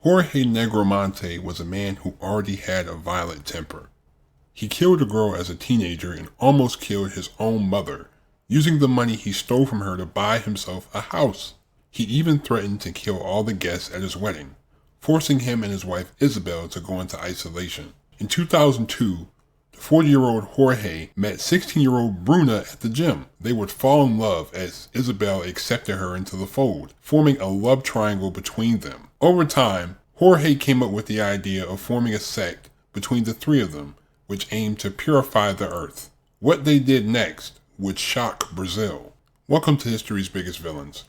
Jorge Negromonte was a man who already had a violent temper. He killed a girl as a teenager and almost killed his own mother, using the money he stole from her to buy himself a house. He even threatened to kill all the guests at his wedding, forcing him and his wife Isabel to go into isolation. In 2002, the 40-year-old Jorge met 16-year-old Bruna at the gym. They would fall in love as Isabel accepted her into the fold, forming a love triangle between them. Over time, Jorge came up with the idea of forming a sect between the three of them, which aimed to purify the earth. What they did next would shock Brazil. Welcome to History's Biggest Villains.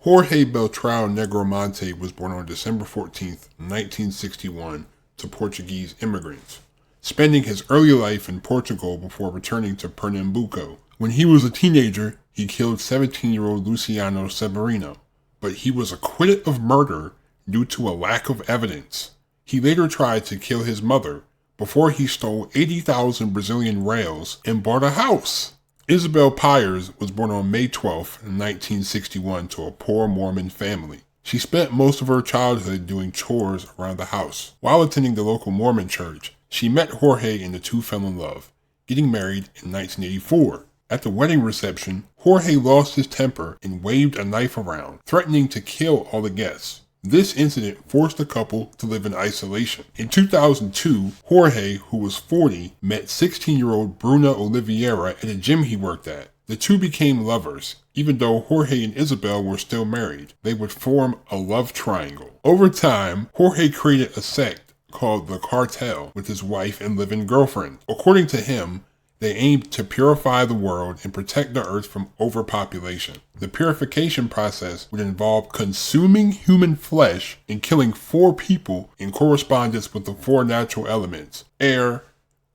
Jorge Beltrão Negromonte was born on December 14, 1961, to Portuguese immigrants, spending his early life in Portugal before returning to Pernambuco. When he was a teenager, he killed 17-year-old Luciano Severino, but he was acquitted of murder due to a lack of evidence. He later tried to kill his mother before he stole 80,000 Brazilian reais and bought a house. Isabel Pires was born on May 12, 1961 to a poor Mormon family. She spent most of her childhood doing chores around the house. While attending the local Mormon church, she met Jorge and the two fell in love, getting married in 1984. At the wedding reception, Jorge lost his temper and waved a knife around, threatening to kill all the guests. This incident forced the couple to live in isolation. In 2002, Jorge, who was 40, met 16-year-old Bruna Oliveira at a gym he worked at. The two became lovers. Even though Jorge and Isabel were still married, they would form a love triangle. Over time, Jorge created a sect called the Cartel with his wife and live-in girlfriend. According to him, they aimed to purify the world and protect the earth from overpopulation. The purification process would involve consuming human flesh and killing 4 people in correspondence with the 4 natural elements: air,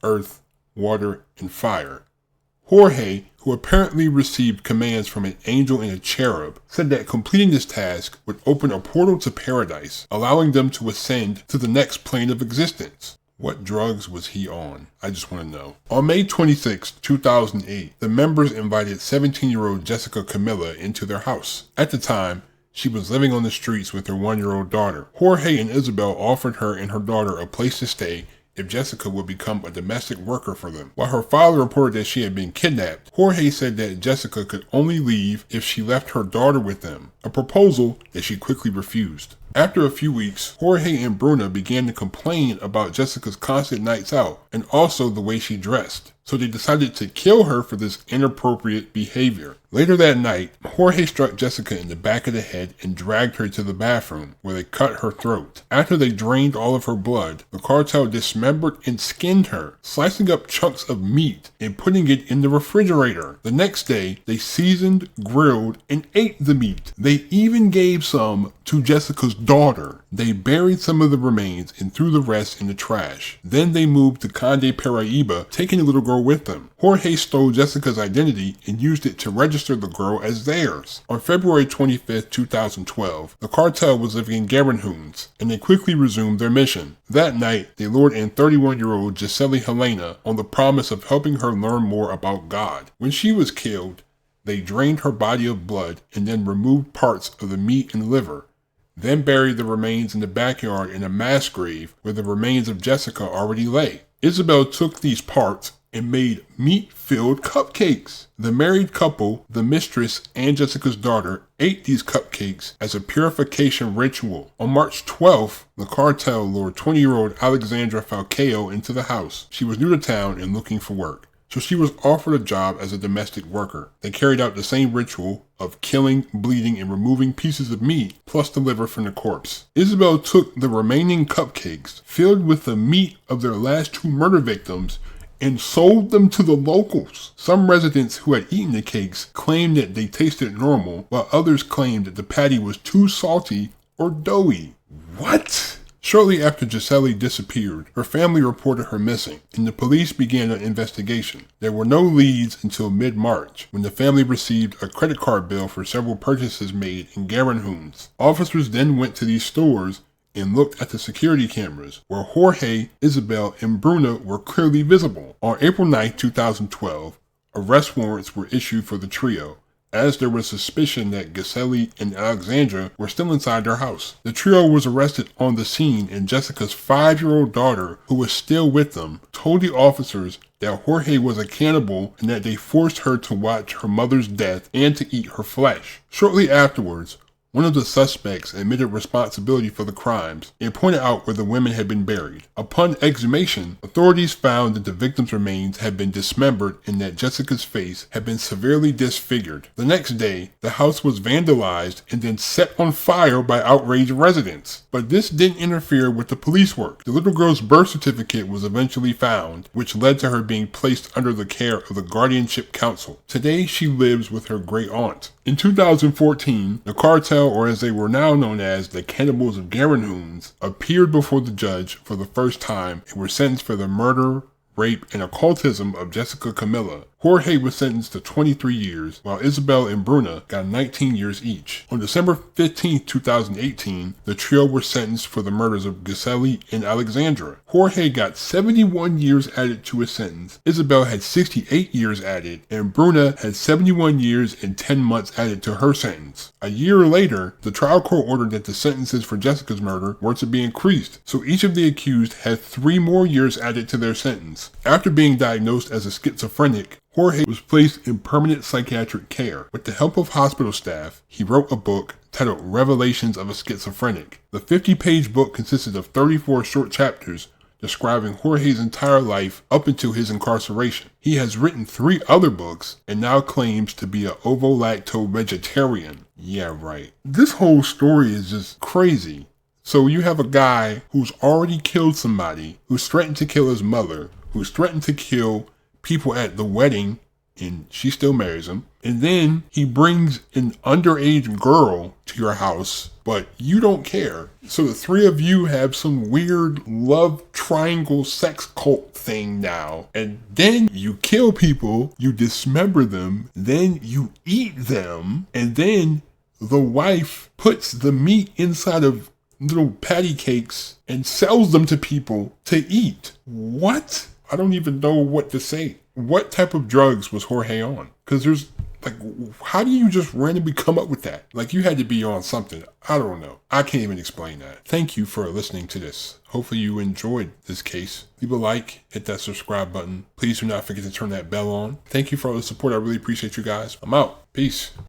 earth, water, and fire. Jorge, who apparently received commands from an angel and a cherub, said that completing this task would open a portal to paradise, allowing them to ascend to the next plane of existence. What drugs was he on? I just want to know. On May 26, 2008, the members invited 17-year-old Jessica Camilla into their house. At the time, she was living on the streets with her 1-year-old daughter. Jorge and Isabel offered her and her daughter a place to stay if Jessica would become a domestic worker for them. While her father reported that she had been kidnapped, Jorge said that Jessica could only leave if she left her daughter with them, a proposal that she quickly refused. After a few weeks, Jorge and Bruna began to complain about Jessica's constant nights out and also the way she dressed, so they decided to kill her for this inappropriate behavior. Later that night, Jorge struck Jessica in the back of the head and dragged her to the bathroom, where they cut her throat. After they drained all of her blood, the cartel dismembered and skinned her, slicing up chunks of meat and putting it in the refrigerator. The next day, they seasoned, grilled, and ate the meat. They even gave some to Jessica's daughter. They buried some of the remains and threw the rest in the trash. Then they moved to Conde Paraíba, taking the little girl with them. Jorge stole Jessica's identity and used it to register the girl as theirs. On February 25, 2012, the cartel was living in Garanhuns, and they quickly resumed their mission. That night, they lured in 31-year-old Gisele Helena on the promise of helping her learn more about God. When she was killed, they drained her body of blood and then removed parts of the meat and liver, then buried the remains in the backyard in a mass grave where the remains of Jessica already lay. Isabel took these parts and made meat-filled cupcakes. The married couple, the mistress and Jessica's daughter, ate these cupcakes as a purification ritual. On March 12th, the cartel lured 20-year-old Alexandra Falcao into the house. She was new to town and looking for work, so she was offered a job as a domestic worker. They carried out the same ritual of killing, bleeding, and removing pieces of meat, plus the liver from the corpse. Isabel took the remaining cupcakes, filled with the meat of their last 2 murder victims, and sold them to the locals. Some residents who had eaten the cakes claimed that they tasted normal, while others claimed that the patty was too salty or doughy. What? Shortly after Gisele disappeared, her family reported her missing, and the police began an investigation. There were no leads until mid-March, when the family received a credit card bill for several purchases made in Garanhuns. Officers then went to these stores and looked at the security cameras, where Jorge, Isabel, and Bruna were clearly visible. On April 9, 2012, arrest warrants were issued for the trio, as there was suspicion that Giselle and Alexandra were still inside their house. The trio was arrested on the scene, and Jessica's 5-year-old daughter, who was still with them, told the officers that Jorge was a cannibal and that they forced her to watch her mother's death and to eat her flesh. Shortly afterwards, one of the suspects admitted responsibility for the crimes and pointed out where the women had been buried. Upon exhumation, authorities found that the victims' remains had been dismembered and that Jessica's face had been severely disfigured. The next day, the house was vandalized and then set on fire by outraged residents. But this didn't interfere with the police work. The little girl's birth certificate was eventually found, which led to her being placed under the care of the Guardianship Council. Today, she lives with her great aunt. In 2014, the cartel, or as they were now known as the Cannibals of Garanhuns, appeared before the judge for the first time and were sentenced for the murder, rape, and occultism of Jessica Camilla. Jorge was sentenced to 23 years, while Isabel and Bruna got 19 years each. On December 15, 2018, the trio were sentenced for the murders of Giselle and Alexandra. Jorge got 71 years added to his sentence, Isabel had 68 years added, and Bruna had 71 years and 10 months added to her sentence. A year later, the trial court ordered that the sentences for Jessica's murder were to be increased, so each of the accused had 3 more years added to their sentence. After being diagnosed as a schizophrenic, Jorge was placed in permanent psychiatric care. With the help of hospital staff, he wrote a book titled Revelations of a Schizophrenic. The 50-page book consisted of 34 short chapters describing Jorge's entire life up until his incarceration. He has written 3 other books and now claims to be an ovo-lacto vegetarian. Yeah, right. This whole story is just crazy. So you have a guy who's already killed somebody, who's threatened to kill his mother, who's threatened to kill people at the wedding, and she still marries him. And then he brings an underage girl to your house, but you don't care. So the 3 of you have some weird love triangle sex cult thing now. And then you kill people, you dismember them, then you eat them, and then the wife puts the meat inside of little patty cakes and sells them to people to eat. What? I don't even know what to say. What type of drugs was Jorge on? Because there's, how do you just randomly come up with that? You had to be on something. I don't know. I can't even explain that. Thank you for listening to this. Hopefully you enjoyed this case. Leave a like, hit that subscribe button. Please do not forget to turn that bell on. Thank you for all the support. I really appreciate you guys. I'm out. Peace.